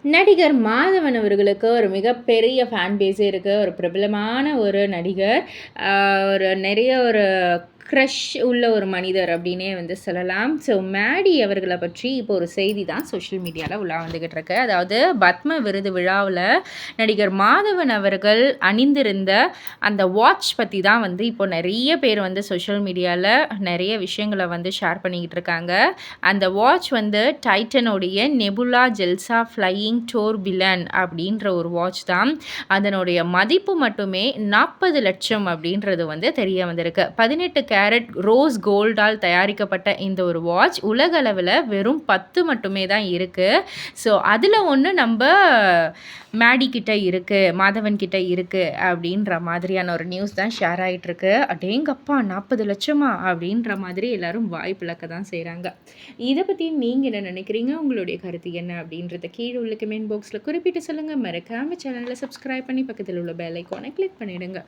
நடிகர் மாதவன் அவர்களுக்கு ஒரு மிகப்பெரிய ஃபேன் பேஸே இருக்குது. ஒரு பிரபலமான ஒரு நடிகர். ஒரு நிறைய ஒரு க்ரஷ் உள்ள ஒரு மனிதர் அப்படின்னே வந்து சொல்லலாம். ஸோ மேடி அவர்களை பற்றி இப்போ ஒரு செய்தி தான் சோஷியல் மீடியாவில் உலா வந்துக்கிட்டு இருக்கு. அதாவது பத்ம விருது விழாவில் நடிகர் மாதவன் அவர்கள் அணிந்திருந்த அந்த வாட்ச் பற்றி தான் வந்து இப்போ நிறைய பேர் வந்து சோஷியல் மீடியாவில் நிறைய விஷயங்களை வந்து ஷேர் பண்ணிக்கிட்டு இருக்காங்க. அந்த வாட்ச் வந்து டைட்டனுடைய நெபுலா ஜெல்சா ஃப்ளையிங் டோர்பிலன் அப்படின்ற ஒரு வாட்ச் தான். அதனுடைய மதிப்பு மட்டுமே 40 லட்சம் அப்படின்றது வந்து தெரிய வந்திருக்கு. 18 கேரட் ரோஸ் கோல்டால் தயாரிக்கப்பட்ட இந்த ஒரு வாட்ச் உலக அளவில் வெறும் 10 மட்டுமே தான் இருக்குது. ஸோ அதில் ஒன்று நம்ம மேடி கிட்ட இருக்குது, மாதவன் கிட்ட இருக்குது அப்படின்ற மாதிரியான ஒரு நியூஸ் தான் ஷேர் ஆகிட்டுருக்கு. அடேங்கப்பா 40 லட்சமா அப்படின்ற மாதிரி எல்லாரும் வாய் பிளக்க தான் செய்கிறாங்க. இதை பற்றி நீங்கள் என்ன நினைக்கிறீங்க? உங்களுடைய கருத்து என்ன அப்படின்றத கீழே உள்ள கமெண்ட் பாக்ஸில் குறிப்பிட்டு சொல்லுங்கள். மறக்காமல் சேனலை சப்ஸ்கிரைப் பண்ணி பக்கத்தில் உள்ள பெல் ஐக்கானை கிளிக் பண்ணிவிடுங்க.